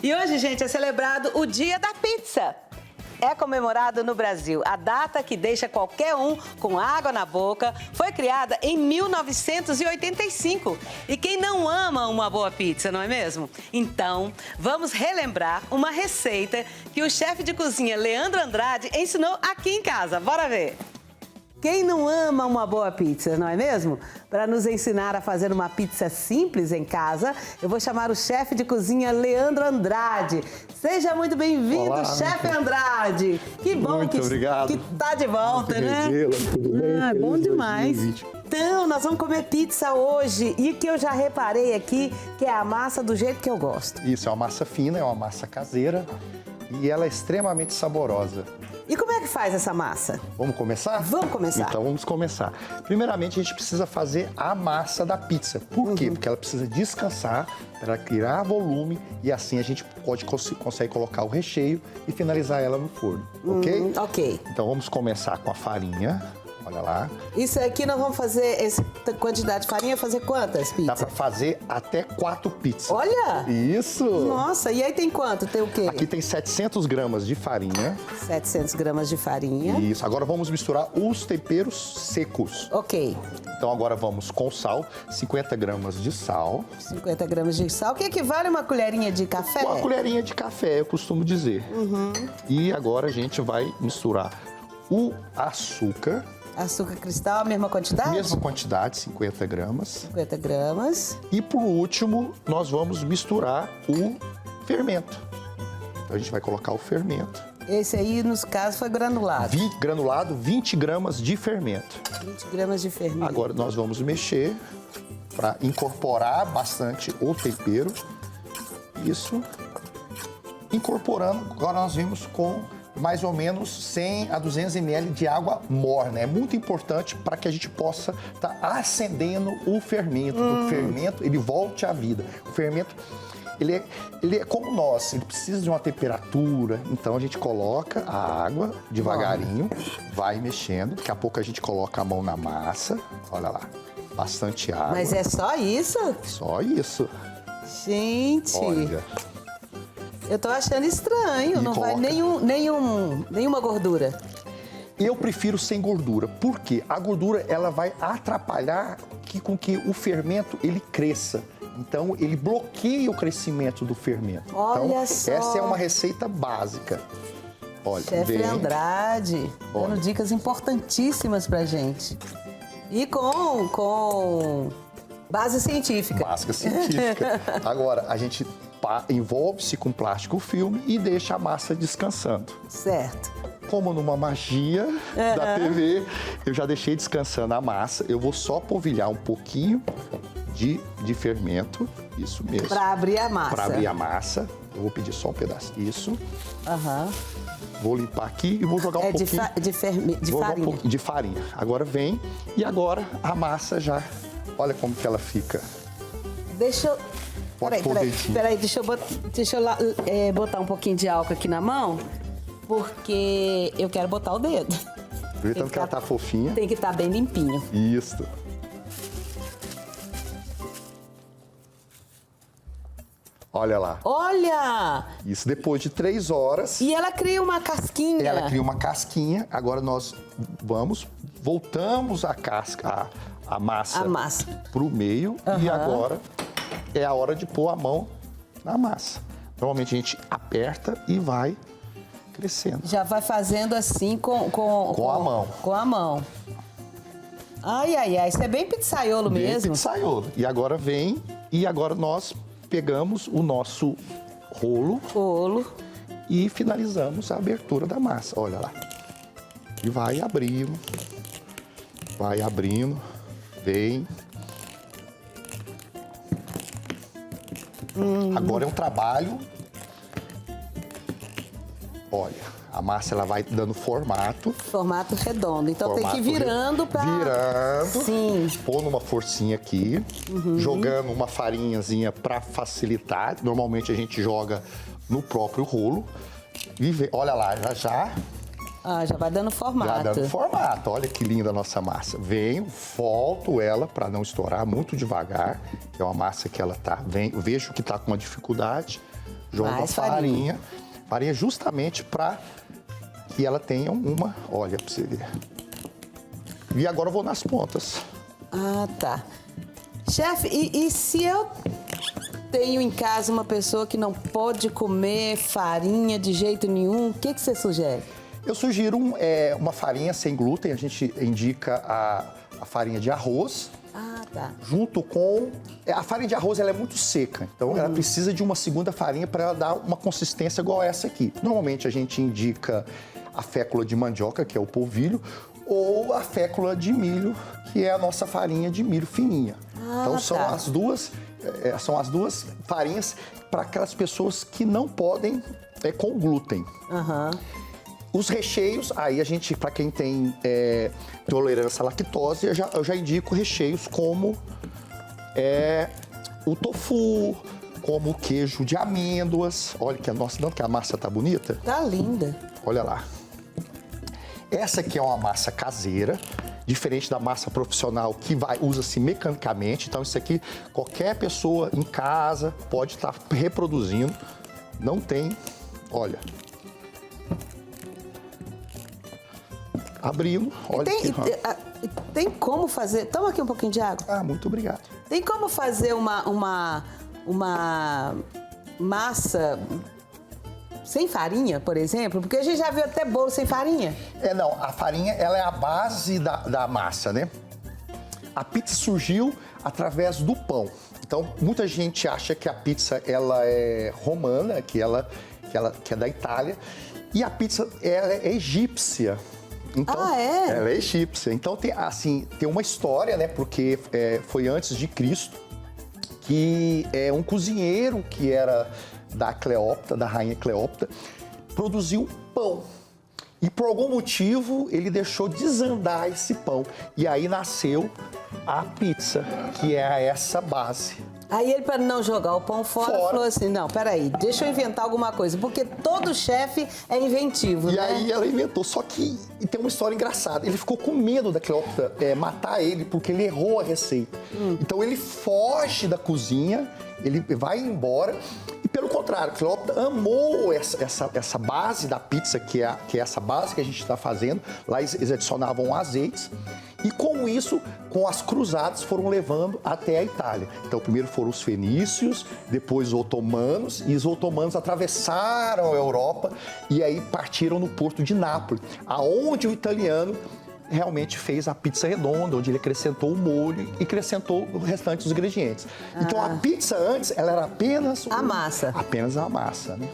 E hoje, gente, é celebrado o Dia da Pizza. É comemorado no Brasil. A data que deixa qualquer um com água na boca foi criada em 1985. E quem não ama uma boa pizza, não é mesmo? Então, vamos relembrar uma receita que o chefe de cozinha Leandro Andrade ensinou aqui em casa. Bora ver! Quem não ama uma boa pizza, não é mesmo? Para nos ensinar a fazer uma pizza simples em casa, eu vou chamar o chefe de cozinha Leandro Andrade. Seja muito bem-vindo, chefe Andrade. Que bom muito obrigado. que tá de volta, né? Tudo bem? Bom demais. Então, nós vamos comer pizza hoje e que eu já reparei aqui que é a massa do jeito que eu gosto. Isso, é uma massa fina, é uma massa caseira e ela é extremamente saborosa. E como é que faz essa massa? Vamos começar? Vamos começar. Então vamos começar. Primeiramente a gente precisa fazer a massa da pizza. Por quê? Porque ela precisa descansar para criar volume e assim a gente consegue colocar o recheio e finalizar ela no forno, ok? Ok. Então vamos começar com a farinha. Olha lá. Isso aqui nós vamos fazer, essa quantidade de farinha, fazer quantas pizzas? Dá para fazer até 4 pizzas. Olha! Isso! Nossa, e aí tem quanto? Tem o quê? Aqui tem 700 gramas de farinha. 700 gramas de farinha. Isso, agora vamos misturar os temperos secos. Ok. Então agora vamos com sal, 50 gramas de sal. 50 gramas de sal, que equivale a uma colherinha de café? Uma colherinha de café, eu costumo dizer. E agora a gente vai misturar o açúcar. Açúcar cristal, a mesma quantidade? Mesma quantidade, 50 gramas. 50 gramas. E por último, nós vamos misturar o fermento. Então a gente vai colocar o fermento. Esse aí, nos casos, foi granulado. Granulado, 20 gramas de fermento. 20 gramas de fermento. Agora nós vamos mexer para incorporar bastante o tempero. Isso. Incorporando, agora nós vimos com mais ou menos 100 a 200 ml de água morna. É muito importante para que a gente possa estar acendendo o fermento. O fermento, ele volte à vida. O fermento, ele é como nós, ele precisa de uma temperatura. Então a gente coloca a água devagarinho, vai mexendo. Daqui a pouco a gente coloca a mão na massa. Olha lá, bastante água. Mas é só isso? Só isso. Gente! Olha. Eu tô achando estranho, não vai nenhuma gordura. Eu prefiro sem gordura. Por quê? A gordura ela vai atrapalhar com que o fermento ele cresça. Então, ele bloqueia o crescimento do fermento. Olha então, só. Essa é uma receita básica. Olha, Chefe Andrade, dando dicas importantíssimas pra gente. E com base científica. Básica científica. Agora, a gente envolve-se com plástico filme e deixa a massa descansando. Certo. Como numa magia da TV, eu já deixei descansando a massa. Eu vou só polvilhar um pouquinho de fermento, isso mesmo. Para abrir a massa. Para abrir a massa. Eu vou pedir só um pedaço disso. Vou limpar aqui e vou jogar um pouquinho de farinha. Um pouquinho de farinha. Agora vem e agora a massa já. Olha como que ela fica. Deixa eu... Peraí, deixa eu botar um pouquinho de álcool aqui na mão, porque eu quero botar o dedo. Aproveitando que ela tá fofinha. Tem que estar bem limpinho. Isso. Olha lá. Olha! Isso depois de 3 horas. E ela cria uma casquinha. Ela cria uma casquinha. Agora nós voltamos a casca, a massa pro meio. E agora é a hora de pôr a mão na massa. Normalmente a gente aperta e vai crescendo. Já vai fazendo assim com a mão. Com a mão. Ai, ai, ai. Isso é bem pizzaiolo mesmo. Bem pizzaiolo. E agora vem, e agora nós pegamos o nosso rolo e finalizamos a abertura da massa. Olha lá. E vai abrindo, vem. Agora é um trabalho. Olha, a massa ela vai dando formato. Formato redondo. Então tem que ir virando para... Virando. Sim. Pôr numa forcinha aqui. Jogando uma farinhazinha para facilitar. Normalmente a gente joga no próprio rolo. E olha lá, já Ah, já vai dando formato. Já dando formato. Olha que linda a nossa massa. Venho, volto ela para não estourar muito devagar. É uma massa que ela tá. Vejo que tá com uma dificuldade. Joga Mais farinha. Farinha justamente para que ela tenha uma... Olha, para você ver. E agora eu vou nas pontas. Ah, tá. Chefe, e se eu tenho em casa uma pessoa que não pode comer farinha de jeito nenhum, o que você sugere? Eu sugiro uma farinha sem glúten. A gente indica a farinha de arroz. Ah, tá. Junto com... A farinha de arroz ela é muito seca, então ela precisa de uma segunda farinha para ela dar uma consistência igual a essa aqui. Normalmente a gente indica a fécula de mandioca, que é o polvilho, ou a fécula de milho, que é a nossa farinha de milho fininha. Então são as duas farinhas para aquelas pessoas que não podem com glúten. Os recheios, aí a gente, para quem tem tolerância à lactose, eu já indico recheios como o tofu, como o queijo de amêndoas. Olha que a massa tá bonita. Tá linda. Olha lá. Essa aqui é uma massa caseira, diferente da massa profissional que usa-se mecanicamente. Então isso aqui qualquer pessoa em casa pode estar reproduzindo. Não tem, olha. Abrindo, olha tem como fazer... Toma aqui um pouquinho de água. Ah, muito obrigado. Tem como fazer uma massa sem farinha, por exemplo? Porque a gente já viu até bolo sem farinha. Não, a farinha ela é a base da massa, né? A pizza surgiu através do pão. Então, muita gente acha que a pizza ela é romana, que é da Itália, e a pizza ela é egípcia. Então, ela é egípcia. Então tem uma história, né? Porque foi antes de Cristo que um cozinheiro que era da Cleópatra, da rainha Cleópatra, produziu pão. E por algum motivo ele deixou desandar esse pão. E aí nasceu a pizza, que é essa base. Aí ele, para não jogar o pão fora, falou assim, não, peraí, deixa eu inventar alguma coisa, porque todo chefe é inventivo, né? E aí ela inventou, só que tem uma história engraçada. Ele ficou com medo da Cleópatra matar ele, porque ele errou a receita. Então ele foge da cozinha, ele vai embora. E pelo contrário, Cleópatra amou essa base da pizza, que é essa base que a gente está fazendo. Lá eles adicionavam azeites. E com isso, com as cruzadas, foram levando até a Itália. Então, primeiro foram os fenícios, depois os otomanos, e os otomanos atravessaram a Europa e aí partiram no porto de Nápoles, aonde o italiano realmente fez a pizza redonda, onde ele acrescentou o molho e acrescentou o restante dos ingredientes. Então, a pizza antes, ela era apenas... a massa. Apenas a massa, né?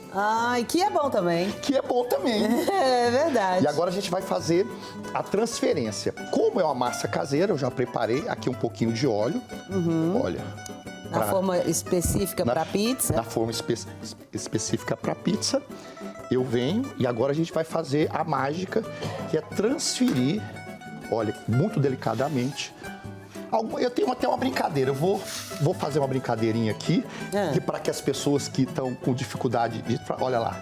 E que é bom também. Que é bom também. É verdade. E agora a gente vai fazer a transferência. Como é uma massa caseira, eu já preparei aqui um pouquinho de óleo. Olha. Na forma específica para pizza. Na forma específica para pizza. Eu venho e agora a gente vai fazer a mágica, que é transferir, olha, muito delicadamente. Eu tenho até uma brincadeira, eu vou fazer uma brincadeirinha aqui, que para que as pessoas que estão com dificuldade de... Olha lá,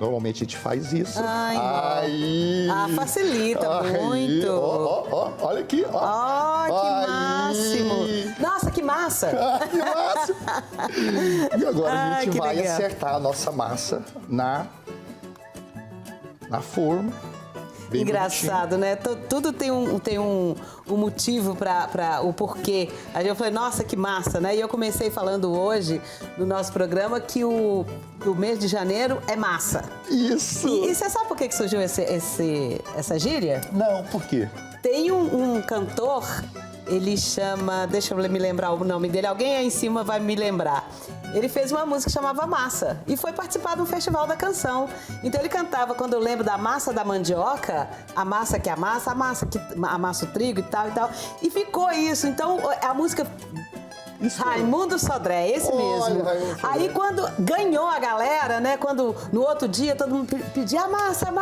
normalmente a gente faz isso. Facilita muito. Olha aqui. Que máximo. Nossa, que massa. Que máximo. E agora a gente vai acertar a nossa massa na forma. Bem engraçado, bonitinho. né? Tudo tem um motivo para o porquê. Aí eu falei, nossa, que massa, né? E eu comecei falando hoje, no nosso programa, que o mês de janeiro é massa. Isso! E você sabe por que surgiu essa gíria? Não, por quê? Tem um cantor, ele chama... Deixa eu me lembrar o nome dele. Alguém aí em cima vai me lembrar. Ele fez uma música que chamava Massa e foi participar do Festival da Canção. Então ele cantava, quando eu lembro da massa da mandioca, a massa que amassa o trigo e tal e tal. E ficou isso. Então a música... Raimundo Sodré, esse mesmo. Aí quando ganhou a galera, né? Quando no outro dia todo mundo pedia massa,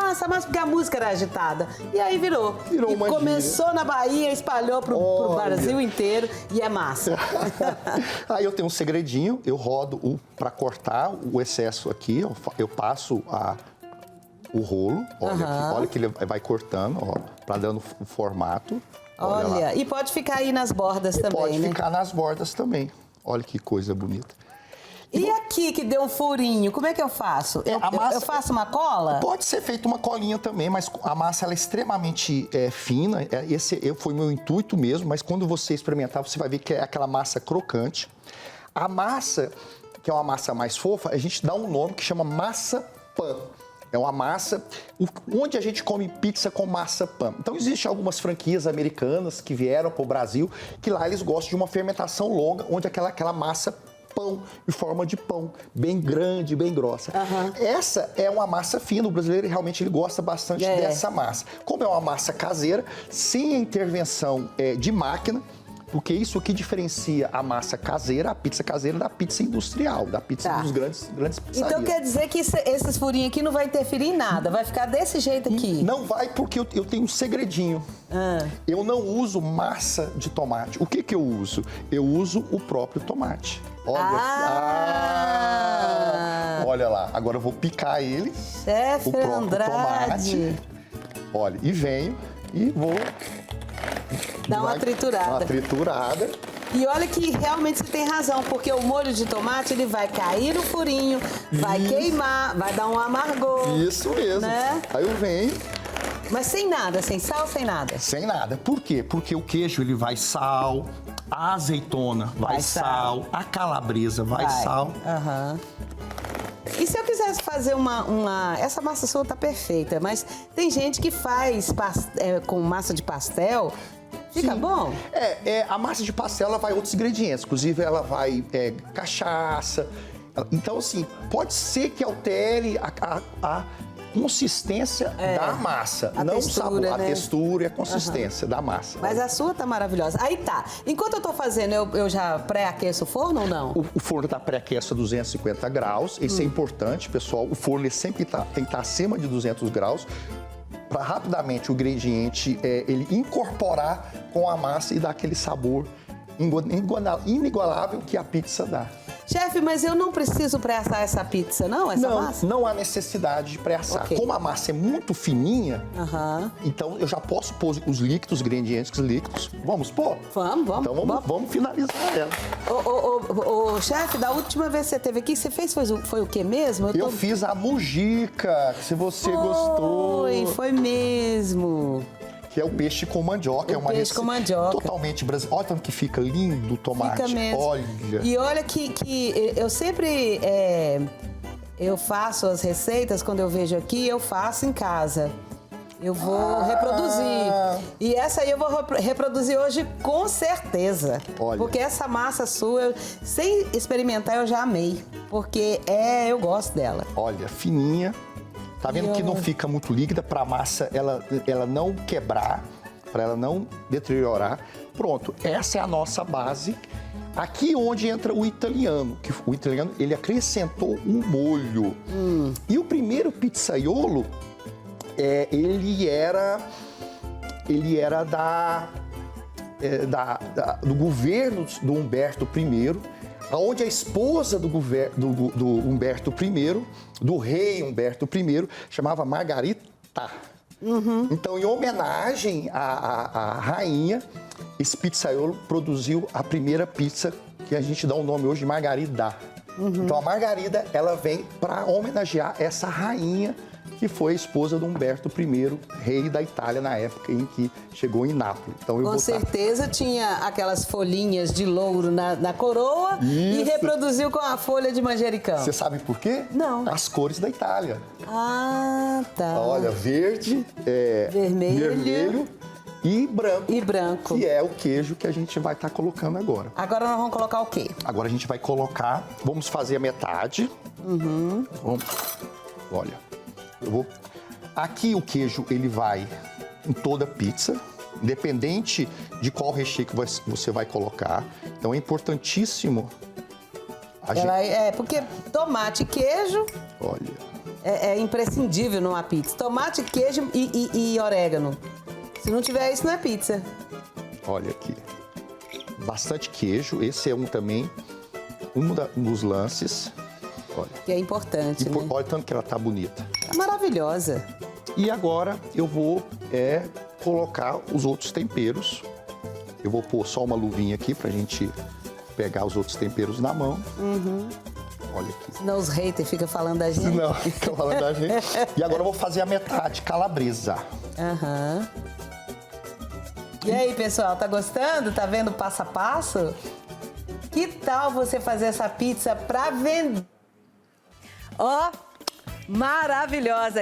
porque a música era agitada. E aí virou uma começou gíria. Na Bahia, espalhou pro Brasil inteiro e é massa. Aí eu tenho um segredinho, eu rodo para cortar o excesso aqui, eu passo o rolo, olha que ele vai cortando, para dando o formato. Olha, e pode ficar aí nas bordas também, pode né? Pode ficar nas bordas também. Olha que coisa bonita. E aqui que deu um furinho, como é que eu faço? Eu faço uma cola? Pode ser feita uma colinha também, mas a massa ela é extremamente fina. Esse foi o meu intuito mesmo, mas quando você experimentar, você vai ver que é aquela massa crocante. A massa, que é uma massa mais fofa, a gente dá um nome que chama massa pan. É uma massa onde a gente come pizza com massa pan. Então, existem algumas franquias americanas que vieram para o Brasil, que lá eles gostam de uma fermentação longa, onde aquela massa pão, em forma de pão, bem grande, bem grossa. Essa é uma massa fina, o brasileiro realmente ele gosta bastante dessa massa. Como é uma massa caseira, sem a intervenção de máquina, porque isso aqui diferencia a massa caseira, a pizza caseira, da pizza industrial, da pizza dos grandes pizzarias. Então quer dizer que esses furinhos aqui não vai interferir em nada, vai ficar desse jeito aqui? Não vai, porque eu tenho um segredinho. Eu não uso massa de tomate. O que eu uso? Eu uso o próprio tomate. Olha. Olha lá, agora eu vou picar ele. Chefe o próprio Andrade. tomate. Olha, e venho e vou... Dá uma triturada. Uma triturada. E olha que realmente você tem razão, porque o molho de tomate ele vai cair no furinho, vai queimar, vai dar um amargor. Isso mesmo. Né? Aí eu venho... Mas sem nada, sem sal, sem nada? Sem nada. Por quê? Porque o queijo ele vai sal, a azeitona vai sal, a calabresa vai sal. E se eu quisesse fazer essa massa sua tá perfeita, mas tem gente que faz com massa de pastel, fica bom? A massa de pastel ela vai outros ingredientes, inclusive ela vai cachaça. Então, assim, pode ser que altere a consistência da massa, não o sabor, né? A textura e a consistência da massa. Mas a sua tá maravilhosa. Aí tá. Enquanto eu tô fazendo, eu já pré-aqueço o forno ou não? O forno tá pré-aqueço a 250 graus. Isso é importante, pessoal. O forno ele sempre tem que estar acima de 200 graus para rapidamente o ingrediente ele incorporar com a massa e dar aquele sabor inigualável que a pizza dá. Chefe, mas eu não preciso pré-assar essa pizza, não? Essa massa? Não há necessidade de pré-assar. Okay. Como a massa é muito fininha, então eu já posso pôr os ingredientes líquidos. Vamos pôr? Vamos. Então vamos finalizar ela. Ô, chefe, da última vez que você esteve aqui, você fez foi o quê mesmo? Eu fiz a mujica, se você gostou. Foi mesmo. Que é o peixe com mandioca. É uma peixe com mandioca. Totalmente brasileira. Olha tanto que fica lindo o tomate. Fica mesmo. Olha. E olha que eu sempre... eu faço as receitas, quando eu vejo aqui, eu faço em casa. Eu vou reproduzir. E essa aí eu vou reproduzir hoje com certeza. Olha. Porque essa massa sua, sem experimentar, eu já amei. Porque eu gosto dela. Olha, fininha. Tá vendo que não fica muito líquida para a massa ela não quebrar, para ela não deteriorar. Pronto, essa é a nossa base. Aqui onde entra o italiano, que o italiano ele acrescentou um molho. E o primeiro pizzaiolo, ele era do governo do Humberto I, onde a esposa do Humberto I, do rei Humberto I, chamava Margarita. Então, em homenagem à rainha, esse pizzaiolo produziu a primeira pizza que a gente dá o nome hoje de Margarida. Então, a Margarida, ela vem para homenagear essa rainha que foi a esposa do Humberto I, rei da Itália na época em que chegou em Nápoles. Então, com certeza tinha aquelas folhinhas de louro na coroa. Isso. E reproduziu com a folha de manjericão. Você sabe por quê? Não. As cores da Itália. Ah, tá. Olha, verde, vermelho e branco. Que é o queijo que a gente vai estar colocando agora. Agora nós vamos colocar o quê? Agora a gente vai colocar, vamos fazer a metade. Olha. Aqui o queijo ele vai em toda a pizza, independente de qual recheio que você vai colocar. Então é importantíssimo. Porque tomate e queijo. Olha. É imprescindível numa pizza. Tomate, queijo e orégano. Se não tiver isso, não é pizza. Olha aqui. Bastante queijo. Esse é um dos lances. Olha. Que é importante, né? Olha tanto que ela tá bonita. Tá maravilhosa. E agora eu vou colocar os outros temperos. Eu vou pôr só uma luvinha aqui pra gente pegar os outros temperos na mão. Olha aqui. Senão os haters ficam falando da gente. Não, fica falando da gente. E agora eu vou fazer a metade, calabresa. Aham. E aí, pessoal, tá gostando? Tá vendo passo a passo? Que tal você fazer essa pizza pra vender? Ó, maravilhosa!